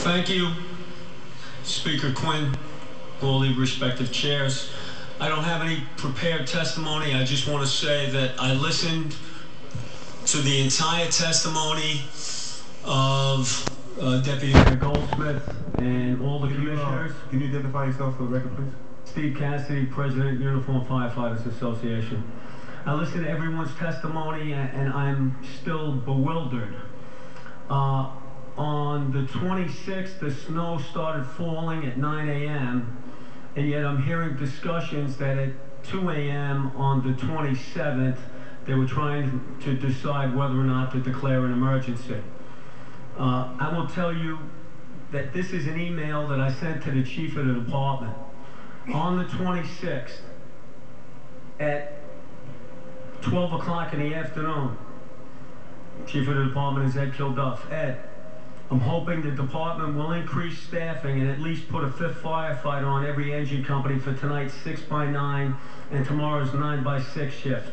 Thank you, Speaker Quinn, all the respective chairs. I don't have any prepared testimony. I just want to say that I listened to the entire testimony of Deputy Mayor Goldsmith and all the commissioners. Can you identify yourself for the record, please? Steve Cassidy, President, Uniform Firefighters Association. I listened to everyone's testimony and I'm still bewildered. On the 26th, the snow started falling at 9 a.m. and yet I'm hearing discussions that at 2 a.m. on the 27th, they were trying to decide whether or not to declare an emergency. I will tell you that this is an email that I sent to the chief of the department. On the 26th, at 12 o'clock in the afternoon, Chief of the Department is Ed Kilduff. Ed, I'm hoping the department will increase staffing and at least put a 5th firefighter on every engine company for tonight's 6x9 and tomorrow's 9x6 shift.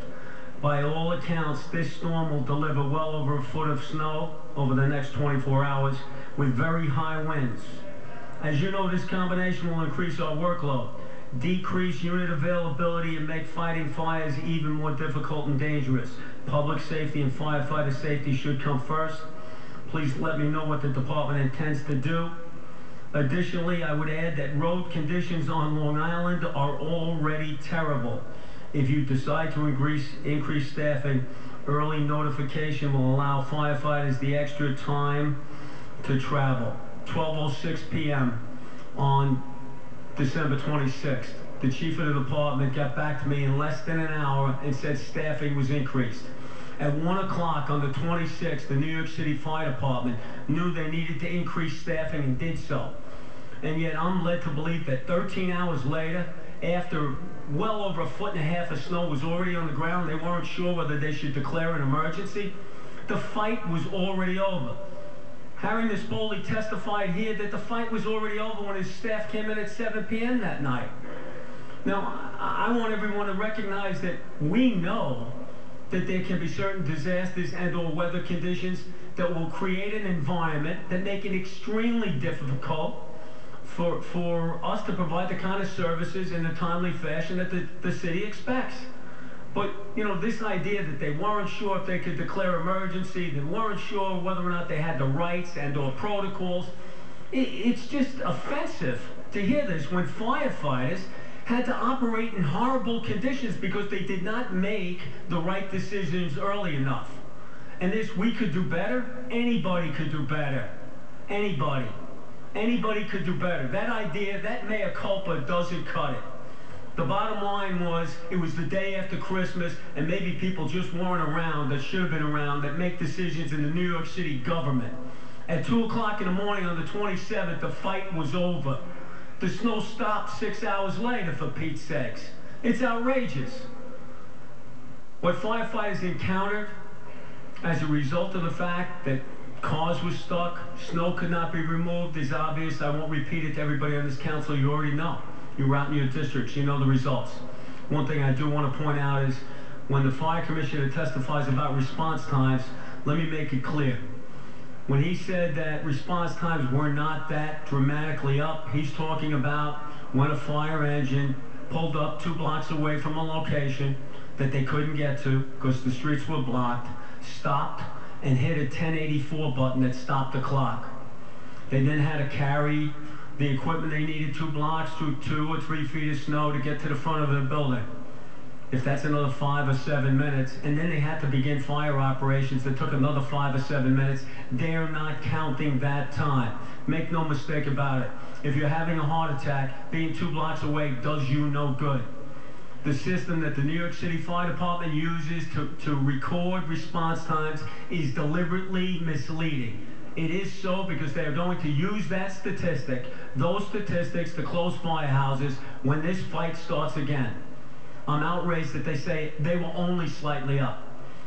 By all accounts, this storm will deliver well over a foot of snow over the next 24 hours with very high winds. As you know, this combination will increase our workload, decrease unit availability, and make fighting fires even more difficult and dangerous. Public safety and firefighter safety should come first. Please let me know what the department intends to do. Additionally, I would add that road conditions on Long Island are already terrible. If you decide to increase staffing, early notification will allow firefighters the extra time to travel. 12:06 p.m. on December 26th. The chief of the department got back to me in less than an hour and said staffing was increased. At 1 o'clock on the 26th, the New York City Fire Department knew they needed to increase staffing and did so. And yet I'm led to believe that 13 hours later, after well over 1.5 feet of snow was already on the ground, they weren't sure whether they should declare an emergency. The fight was already over. Harry Nispoli testified here that the fight was already over when his staff came in at 7 p.m. that night. Now, I want everyone to recognize that we know that there can be certain disasters and or weather conditions that will create an environment that make it extremely difficult for us to provide the kind of services in a timely fashion that the city expects. But, you know, this idea that they weren't sure if they could declare emergency, they weren't sure whether or not they had the rights and or protocols, it's just offensive to hear this when firefighters had to operate in horrible conditions because they did not make the right decisions early enough. And this, we could do better. Anybody could do better. Anybody. Anybody could do better. That idea, that mea culpa doesn't cut it. The bottom line was, it was the day after Christmas, and maybe people just weren't around that should have been around that make decisions in the New York City government. At 2 o'clock in the morning on the 27th, the fight was over. The snow stopped 6 hours later, for Pete's sakes. It's outrageous. What firefighters encountered as a result of the fact that cars were stuck, snow could not be removed is obvious. I won't repeat it to everybody on this council. You already know. You're out in your districts. You know the results. One thing I do want to point out is when the fire commissioner testifies about response times, let me make it clear. When he said that response times were not that dramatically up, he's talking about when a fire engine pulled up 2 blocks away from a location that they couldn't get to because the streets were blocked, stopped, and hit a 1084 button that stopped the clock. They then had to carry the equipment they needed 2 blocks through 2 or 3 feet of snow to get to the front of the building. If that's another 5 or 7 minutes, and then they had to begin fire operations that took another 5 or 7 minutes, they're not counting that time. Make no mistake about it. If you're having a heart attack, being 2 blocks away does you no good. The system that the New York City Fire Department uses to record response times is deliberately misleading. It is so because they are going to use that statistic, those statistics, to close firehouses when this fight starts again. I'm outraged that they say they were only slightly up.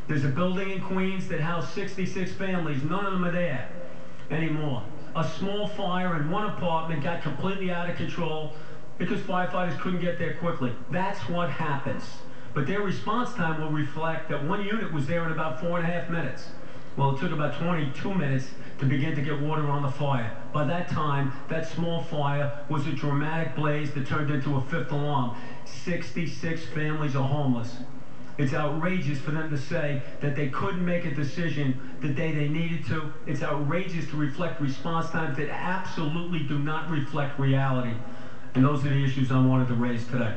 There's a building in Queens that housed 66 families. None of them are there anymore. A small fire in one apartment got completely out of control because firefighters couldn't get there quickly. That's what happens. But their response time will reflect that one unit was there in about 4.5 minutes. Well, it took about 22 minutes to begin to get water on the fire. By that time, that small fire was a dramatic blaze that turned into a fifth alarm. 66 families are homeless. It's outrageous for them to say that they couldn't make a decision the day they needed to. It's outrageous to reflect response times that absolutely do not reflect reality. And those are the issues I wanted to raise today.